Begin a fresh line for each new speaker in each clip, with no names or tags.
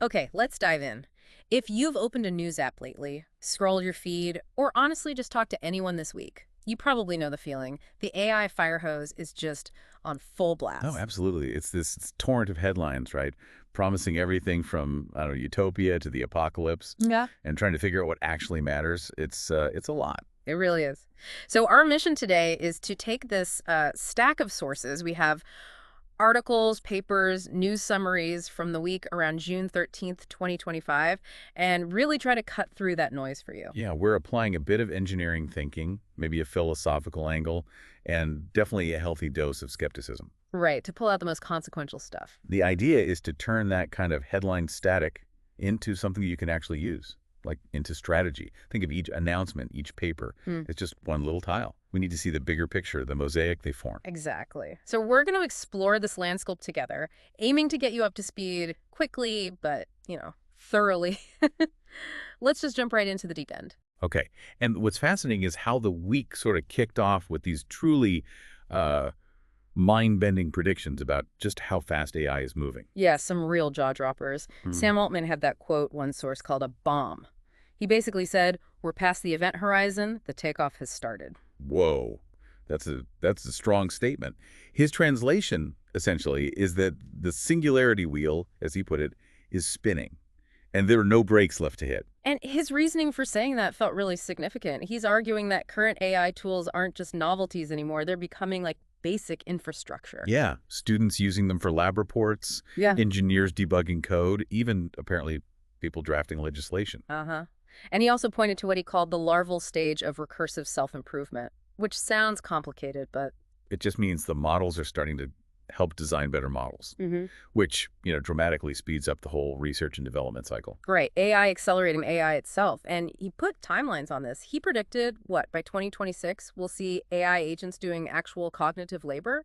Okay, let's dive in. If you've opened a news app lately, scrolled your feed, or honestly just talked to anyone this week, you probably know the feeling. The AI Firehose is just on full
Oh,
blast.
absolutely. It's this torrent of headlines, right? Promising everything from, I don't know, utopia to the apocalypse
Yeah.
and trying to figure out what actually matters. It's a lot.
It really is. So our mission today is to take this stack of sources. We have articles, papers, news summaries from the week around June 13th, 2025, and really try to cut through that noise for you.
Yeah, we're applying a bit of engineering thinking, maybe a philosophical angle, and definitely a healthy dose of skepticism.
Right, to pull out the most consequential stuff.
The idea is to turn that kind of headline static into something you can actually use, like into strategy. Think of each announcement, each paper.
Hmm.
It's just one little tile. We need to see the bigger picture, the mosaic they form.
Exactly. So we're going to explore this landscape together, aiming to get you up to speed quickly, but, thoroughly. Let's just jump right into the deep end.
Okay. And what's fascinating is how the week sort of kicked off with these truly uh, mind-bending predictions about just how fast AI is moving.
Yeah, some real jaw droppers.
Hmm.
Sam Altman had that quote, one source called a bomb. He basically said, "We're past the event horizon, the takeoff has started."
Whoa. That's a strong statement. His translation, essentially, is that the singularity wheel, as he put it, is spinning, and there are no brakes left to hit.
And his reasoning for saying that felt really significant. He's arguing that current AI tools aren't just novelties anymore, they're becoming like basic infrastructure.
Yeah, students using them for lab reports,
Yeah.
engineers debugging code, even apparently people drafting legislation.
Uh-huh. And he also pointed to what he called the larval stage of recursive self-improvement, which sounds complicated, but
It just means the models are starting to help design better models,
Mhm.
which, dramatically speeds up the whole research and development cycle.
Great. AI accelerating AI itself. And he put timelines on this. He predicted, what, by 2026, we'll see AI agents doing actual cognitive labor,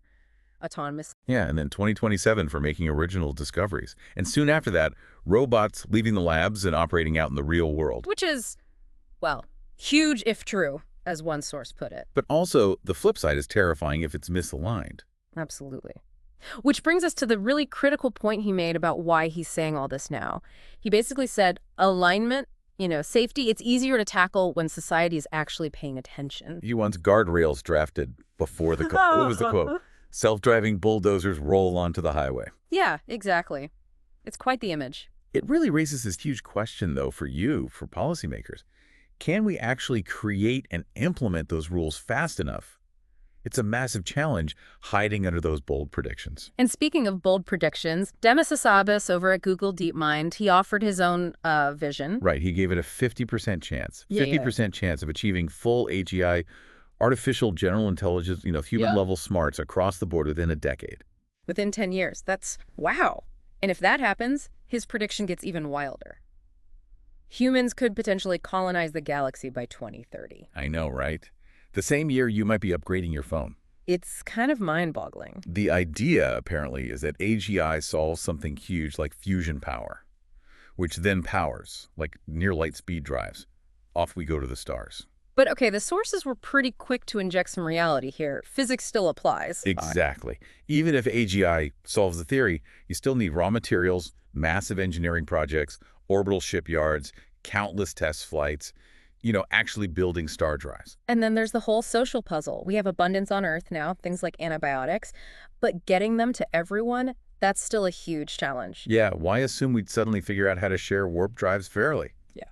autonomous,
Yeah, and then 2027 for making original discoveries. And soon after that, robots leaving the labs and operating out in the real world.
which is, well, huge if true, as one source put it.
But also, the flip side is terrifying if it's misaligned.
Absolutely. Which brings us to the really critical point he made about why he's saying all this now. He basically said alignment, safety, it's easier to tackle when society is actually paying attention.
He wants guardrails drafted before what was the quote? Self-driving bulldozers roll onto the highway.
Yeah, exactly. It's quite the image.
It really raises this huge question, though, for policymakers. Can we actually create and implement those rules fast enough? It's a massive challenge hiding under those bold predictions.
And speaking of bold predictions, Demis Hassabis over at Google DeepMind, he offered his own vision.
Right, he gave it a 50% chance.
Yeah.
50% chance of achieving full AGI, artificial general intelligence, human-level smarts across the board within a decade.
Within 10 years. That's wow. And if that happens, his prediction gets even wilder. Humans could potentially colonize the galaxy by 2030.
I know, right? The same year you might be upgrading your phone.
It's kind of mind-boggling.
The idea, apparently, is that AGI solves something huge like fusion power, which then powers, like near-light speed drives. Off we go to the stars.
But okay, the sources were pretty quick to inject some reality here. Physics still applies.
Exactly. Even if AGI solves the theory, you still need raw materials, massive engineering projects, orbital shipyards, countless test flights, actually building star drives.
And then there's the whole social puzzle. We have abundance on Earth now, things like antibiotics, but getting them to everyone, that's still a huge challenge.
Yeah, why assume we'd suddenly figure out how to share warp drives fairly?
Yeah.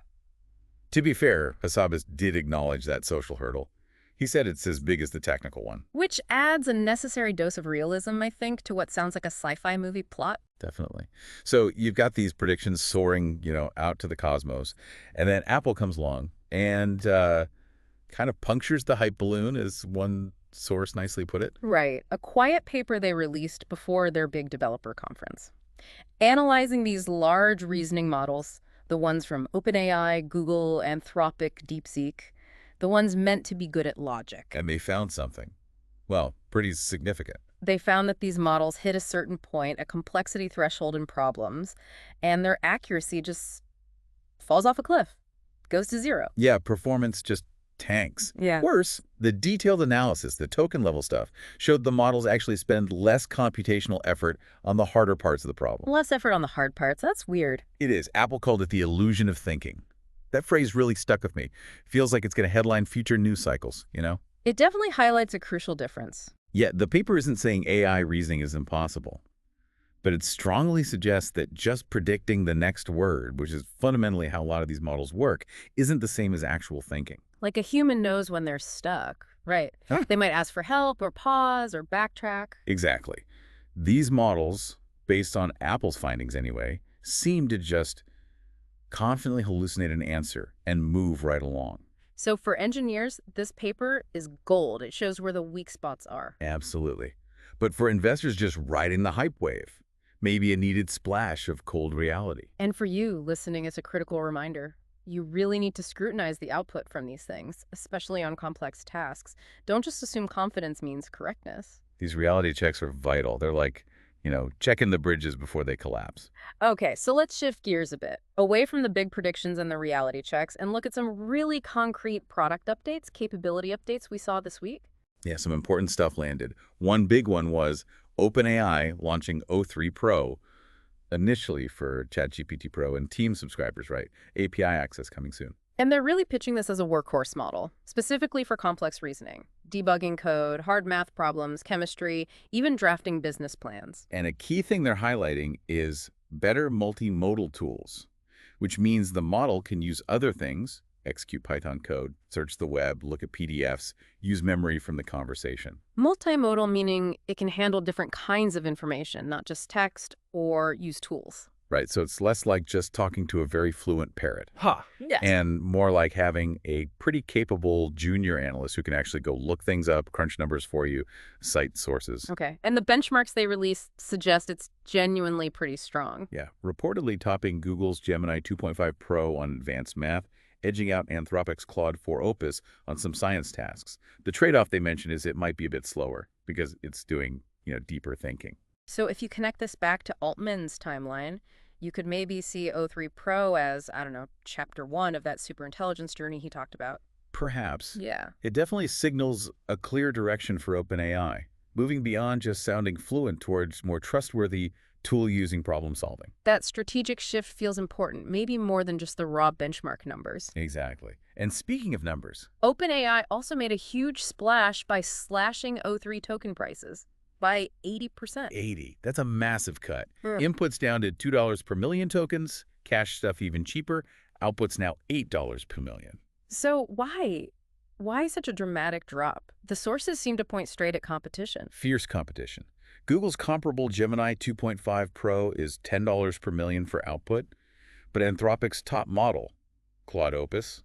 To be fair, Hassabis did acknowledge that social hurdle. He said it's as big as the technical one.
Which adds a necessary dose of realism, I think, to what sounds like a sci-fi movie plot.
Definitely. So you've got these predictions soaring, out to the cosmos, and then Apple comes along and kind of punctures the hype balloon, as one source nicely put it.
Right. A quiet paper they released before their big developer conference. Analyzing these large reasoning models, the ones from OpenAI, Google, Anthropic, DeepSeek, the ones meant to be good at logic.
And they found something. Well, pretty significant.
They found that these models hit a certain point, a complexity threshold in problems, and their accuracy just falls off a cliff, goes to zero.
Yeah, performance just tanks.
Yeah.
Worse, the detailed analysis, the token-level stuff, showed the models actually spend less computational effort on the harder parts of the problem.
Less effort on the hard parts. That's weird.
It is. Apple called it the illusion of thinking. That phrase really stuck with me. Feels like it's going to headline future news cycles, you know?
It definitely highlights a crucial difference.
Yet, the paper isn't saying AI reasoning is impossible. But it strongly suggests that just predicting the next word, which is fundamentally how a lot of these models work, isn't the same as actual thinking.
Like a human knows when they're stuck. Right.
Huh?
They might ask for help or pause or backtrack.
Exactly. These models, based on Apple's findings anyway, seem to just confidently hallucinate an answer and move right along.
So for engineers, this paper is gold. It shows where the weak spots are.
Absolutely. But for investors just riding the hype wave, maybe a needed splash of cold reality.
And for you, listening is a critical reminder. You really need to scrutinize the output from these things, especially on complex tasks. Don't just assume confidence means correctness.
These reality checks are vital. They're like, checking the bridges before they collapse.
Okay, so let's shift gears a bit, away from the big predictions and the reality checks, and look at some really concrete product updates, capability updates we saw this week.
Yeah, some important stuff landed. One big one was OpenAI launching O3 Pro, initially for ChatGPT Pro and Team subscribers, right? API access coming soon.
And they're really pitching this as a workhorse model, specifically for complex reasoning, debugging code, hard math problems, chemistry, even drafting business plans.
And a key thing they're highlighting is better multimodal tools, which means the model can use other things, execute Python code, search the web, look at PDFs, use memory from the conversation.
Multimodal meaning it can handle different kinds of information, not just text, or use tools.
Right, so it's less like just talking to a very fluent parrot.
Yes.
And more like having a pretty capable junior analyst who can actually go look things up, crunch numbers for you, cite sources.
Okay, and the benchmarks they released suggest it's genuinely pretty strong.
Yeah, reportedly topping Google's Gemini 2.5 Pro on advanced math, edging out Anthropic's Claude 4 Opus on some science tasks. The trade-off they mentioned is it might be a bit slower because it's doing, deeper thinking.
So if you connect this back to Altman's timeline, you could maybe see O3 Pro as, I don't know, chapter 1 of that superintelligence journey he talked about.
Perhaps.
Yeah.
It definitely signals a clear direction for OpenAI, moving beyond just sounding fluent towards more trustworthy tool-using problem-solving.
That strategic shift feels important, maybe more than just the raw benchmark numbers.
Exactly. And speaking of numbers,
OpenAI also made a huge splash by slashing O3 token prices by 80%.
80. That's a massive cut.
Hmm.
Inputs down to $2 per million tokens, cash stuff even cheaper, outputs now $8 per million.
So why? Why such a dramatic drop? The sources seem to point straight at competition.
Fierce competition. Google's comparable Gemini 2.5 Pro is $10 per million for output, but Anthropic's top model, Claude Opus,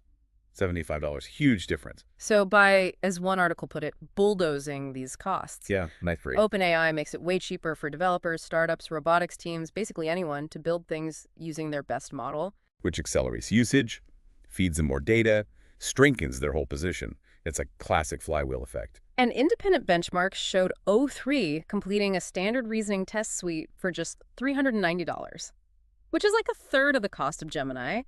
$75. Huge difference.
So by, as one article put it, bulldozing these costs.
Yeah, nice phrase.
OpenAI makes it way cheaper for developers, startups, robotics teams, basically anyone to build things using their best model.
Which accelerates usage, feeds them more data, strengthens their whole position. It's a classic flywheel effect.
And independent benchmarks showed O3 completing a standard reasoning test suite for just $390, which is like a third of the cost of Gemini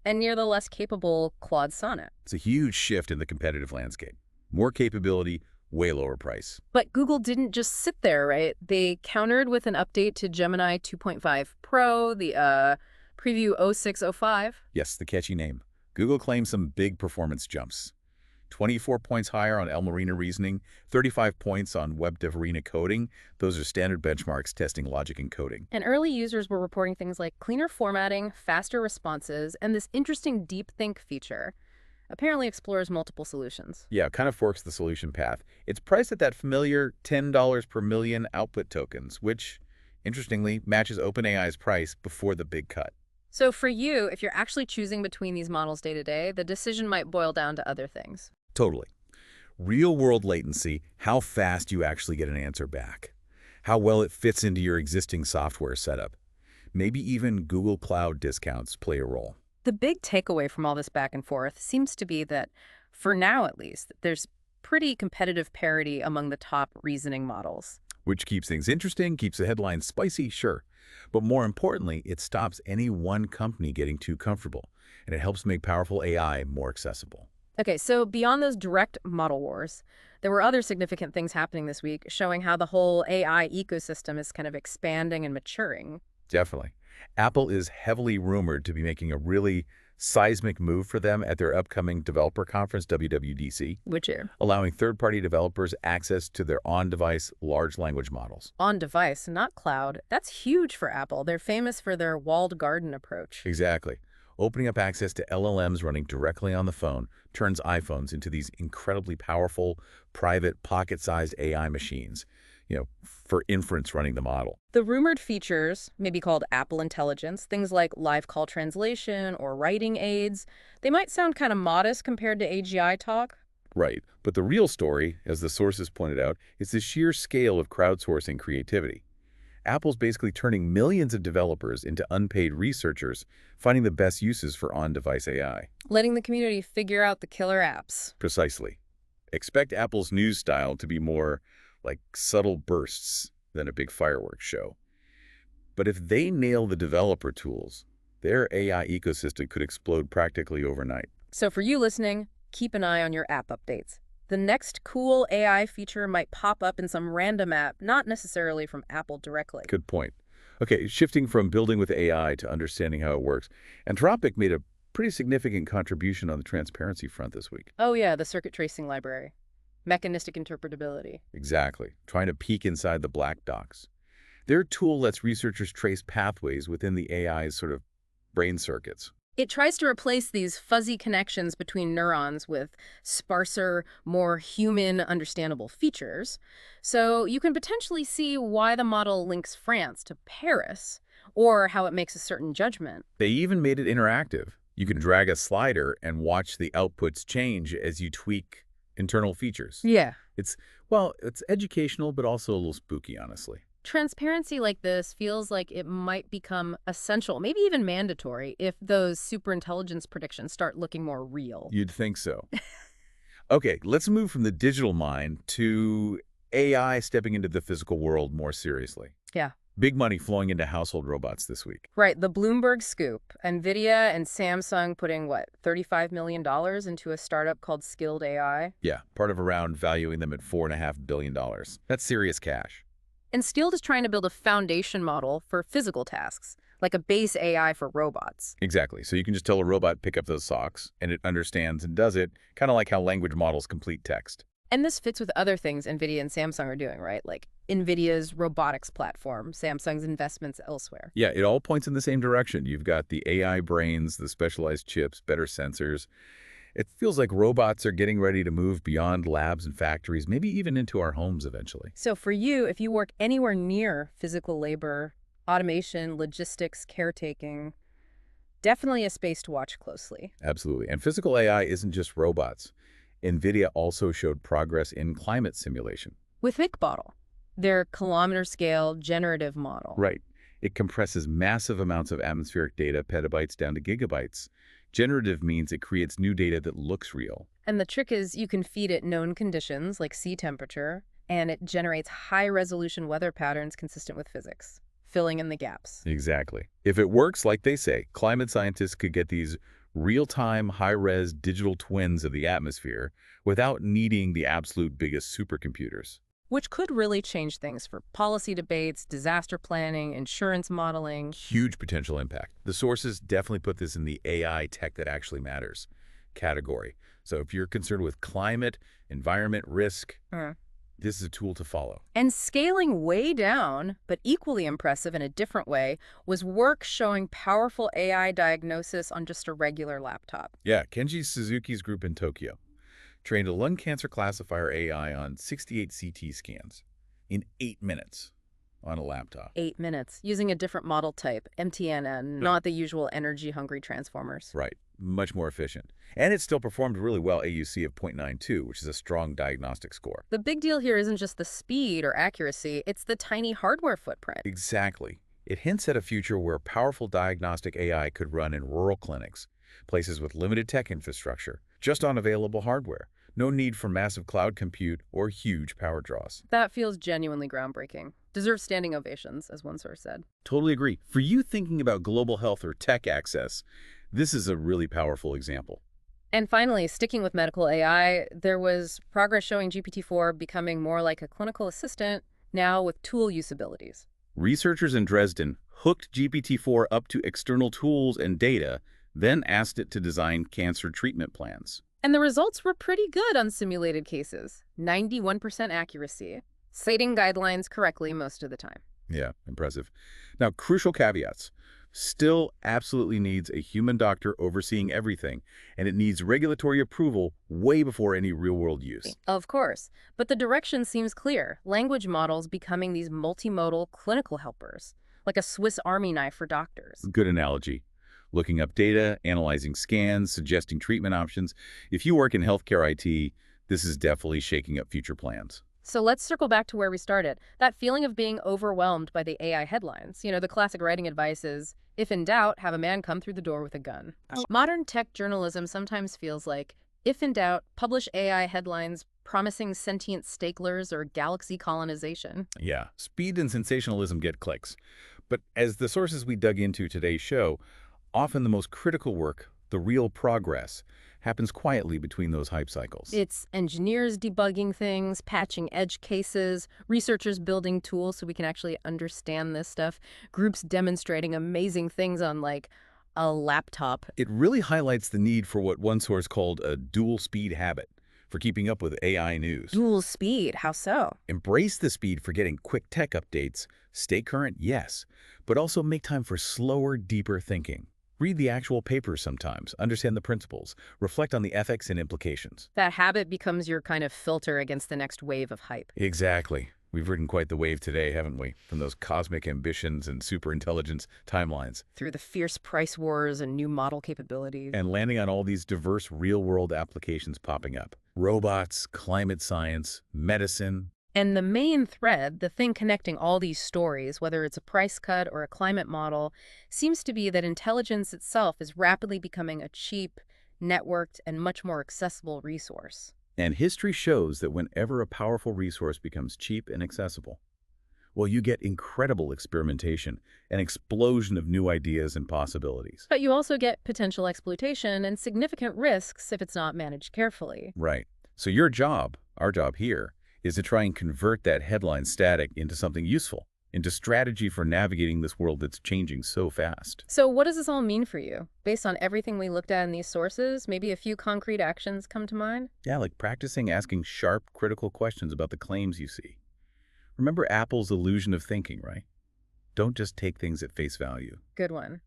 and near the less capable Claude Sonnet.
It's a huge shift in the competitive landscape. More capability, way lower price.
But Google didn't just sit there, right? They countered with an update to Gemini 2.5 Pro, the Preview 0605.
Yes, the catchy name. Google claims some big performance jumps. 24 points higher on El Marina reasoning, 35 points on WebDev Arena coding. Those are standard benchmarks testing logic and coding.
And early users were reporting things like cleaner formatting, faster responses, and this interesting deep think feature. Apparently explores multiple solutions.
Yeah, it kind of forks the solution path. It's priced at that familiar $10 per million output tokens, which, interestingly, matches OpenAI's price before the big cut.
So for you, if you're actually choosing between these models day to day, the decision might boil down to other things.
Totally. Real-world latency, how fast you actually get an answer back. How well it fits into your existing software setup. Maybe even Google Cloud discounts play a role.
The big takeaway from all this back and forth seems to be that, for now at least, there's pretty competitive parity among the top reasoning models.
Which keeps things interesting, keeps the headlines spicy, sure. But more importantly, it stops any one company getting too comfortable, and it helps make powerful AI more accessible.
Okay, so beyond those direct model wars, there were other significant things happening this week showing how the whole AI ecosystem is kind of expanding and maturing.
Definitely. Apple is heavily rumored to be making a really seismic move for them at their upcoming developer conference, WWDC,
Which year?
allowing third-party developers access to their on-device large language models.
On device, not cloud. That's huge for Apple. They're famous for their walled garden approach.
Exactly. Opening up access to LLMs running directly on the phone turns iPhones into these incredibly powerful, private, pocket-sized AI machines, for inference running the model.
The rumored features, maybe called Apple Intelligence, things like live call translation or writing aids, they might sound kind of modest compared to AGI talk.
Right. But the real story, as the sources pointed out, is the sheer scale of crowdsourcing creativity. Apple's basically turning millions of developers into unpaid researchers, finding the best uses for on-device AI.
Letting the community figure out the killer apps.
Precisely. Expect Apple's news style to be more like subtle bursts than a big fireworks show. But if they nail the developer tools, their AI ecosystem could explode practically overnight.
So for you listening, keep an eye on your app updates. The next cool AI feature might pop up in some random app, not necessarily from Apple directly.
Good point. Okay, shifting from building with AI to understanding how it works, Anthropic made a pretty significant contribution on the transparency front this week.
Oh yeah, the circuit tracing library. Mechanistic interpretability.
Exactly, trying to peek inside the black docs. Their tool lets researchers trace pathways within the AI's sort of brain circuits.
It tries to replace these fuzzy connections between neurons with sparser, more human, understandable features. So you can potentially see why the model links France to Paris, or how it makes a certain judgment.
They even made it interactive. You can drag a slider and watch the outputs change as you tweak internal features.
Yeah.
It's educational, but also a little spooky, honestly.
Transparency like this feels like it might become essential, maybe even mandatory, if those superintelligence predictions start looking more real.
You'd think so. Okay, let's move from the digital mind to AI stepping into the physical world more seriously.
Yeah.
Big money flowing into household robots this week.
Right, the Bloomberg scoop. Nvidia and Samsung putting, what, $35 million into a startup called Skilled AI?
Yeah, part of a round valuing them at $4.5 billion. That's serious cash.
And Skilled is trying to build a foundation model for physical tasks, like a base AI for robots.
Exactly. So you can just tell a robot, pick up those socks, and it understands and does it, kind of like how language models complete text.
And this fits with other things Nvidia and Samsung are doing, right? Like Nvidia's robotics platform, Samsung's investments elsewhere.
Yeah, it all points in the same direction. You've got the AI brains, the specialized chips, better sensors. It feels like robots are getting ready to move beyond labs and factories, maybe even into our homes eventually.
So for you, if you work anywhere near physical labor, automation, logistics, caretaking, definitely a space to watch closely.
Absolutely. And physical AI isn't just robots. Nvidia also showed progress in climate simulation.
With McBottle, their kilometer-scale generative model.
Right. It compresses massive amounts of atmospheric data, petabytes down to gigabytes. Generative means it creates new data that looks real.
And the trick is you can feed it known conditions like sea temperature, and it generates high-resolution weather patterns consistent with physics, filling in the gaps.
Exactly. If it works like they say, climate scientists could get these real-time, high-res digital twins of the atmosphere without needing the absolute biggest supercomputers.
Which could really change things for policy debates, disaster planning, insurance modeling.
Huge potential impact. The sources definitely put this in the AI tech that actually matters category. So if you're concerned with climate, environment, risk, this is a tool to follow.
And scaling way down, but equally impressive in a different way, was work showing powerful AI diagnosis on just a regular laptop.
Yeah, Kenji Suzuki's group in Tokyo trained a lung cancer classifier AI on 68 CT scans in 8 minutes on a laptop.
8 minutes, using a different model type, MTNN, not the usual energy-hungry transformers.
Right, much more efficient. And it still performed really well, AUC of 0.92, which is a strong diagnostic score.
The big deal here isn't just the speed or accuracy, it's the tiny hardware footprint.
Exactly. It hints at a future where powerful diagnostic AI could run in rural clinics, places with limited tech infrastructure, just on available hardware. No need for massive cloud compute or huge power draws.
That feels genuinely groundbreaking. Deserves standing ovations, as one source said.
Totally agree. For you thinking about global health or tech access, this is a really powerful example.
And finally, sticking with medical AI, there was progress showing GPT-4 becoming more like a clinical assistant, now with tool usabilities.
Researchers in Dresden hooked GPT-4 up to external tools and data, then asked it to design cancer treatment plans.
And the results were pretty good on simulated cases, 91% accuracy, citing guidelines correctly most of the time.
Yeah, impressive. Now, crucial caveats. Still absolutely needs a human doctor overseeing everything, and it needs regulatory approval way before any real-world use.
Of course, but the direction seems clear. Language models becoming these multimodal clinical helpers, like a Swiss Army knife for doctors.
Good analogy. Looking up data, analyzing scans, suggesting treatment options. If you work in healthcare IT, this is definitely shaking up future plans.
So let's circle back to where we started. That feeling of being overwhelmed by the AI headlines. The classic writing advice is, if in doubt, have a man come through the door with a gun. Modern tech journalism sometimes feels like, if in doubt, publish AI headlines promising sentient stakelers or galaxy colonization.
Yeah, speed and sensationalism get clicks. But as the sources we dug into today's show, often the most critical work, the real progress, happens quietly between those hype cycles.
It's engineers debugging things, patching edge cases, researchers building tools so we can actually understand this stuff, groups demonstrating amazing things on, like, a laptop.
It really highlights the need for what one source called a dual speed habit for keeping up with AI news.
Dual speed, how so?
Embrace the speed for getting quick tech updates. Stay current, yes, but also make time for slower, deeper thinking. Read the actual papers sometimes, understand the principles, reflect on the ethics and implications.
That habit becomes your kind of filter against the next wave of hype.
Exactly. We've ridden quite the wave today, haven't we? From those cosmic ambitions and superintelligence timelines.
Through the fierce price wars and new model capabilities.
And landing on all these diverse real-world applications popping up. Robots, climate science, medicine.
And the main thread, the thing connecting all these stories, whether it's a price cut or a climate model, seems to be that intelligence itself is rapidly becoming a cheap, networked, and much more accessible resource.
And history shows that whenever a powerful resource becomes cheap and accessible, well, you get incredible experimentation, an explosion of new ideas and possibilities.
But you also get potential exploitation and significant risks if it's not managed carefully.
Right. So your job, our job here, is to try and convert that headline static into something useful, into strategy for navigating this world that's changing so fast.
So what does this all mean for you? Based on everything we looked at in these sources, maybe a few concrete actions come to mind?
Yeah, like practicing asking sharp, critical questions about the claims you see. Remember Apple's illusion of thinking, right? Don't just take things at face value.
Good one.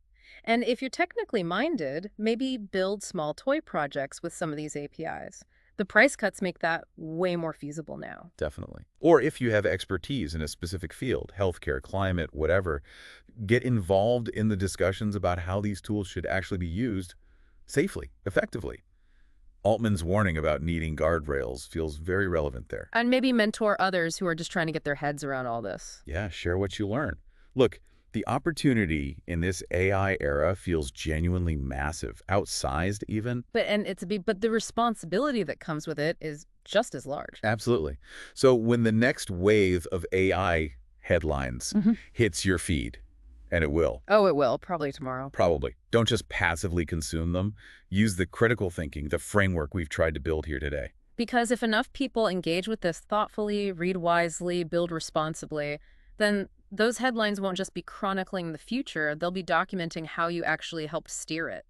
And if you're technically minded, maybe build small toy projects with some of these APIs. The price cuts make that way more feasible now.
Definitely. Or if you have expertise in a specific field, healthcare, climate, whatever, get involved in the discussions about how these tools should actually be used safely, effectively. Altman's warning about needing guardrails feels very relevant there.
And maybe mentor others who are just trying to get their heads around all this.
Yeah, share what you learn. Look, the opportunity in this AI era feels genuinely massive, outsized even.
But the responsibility that comes with it is just as large.
Absolutely. So when the next wave of AI headlines hits your feed, and it will.
Oh, it will, probably tomorrow.
Probably. Don't just passively consume them. Use the critical thinking, the framework we've tried to build here today.
Because if enough people engage with this thoughtfully, read wisely, build responsibly, then those headlines won't just be chronicling the future, they'll be documenting how you actually helped steer it.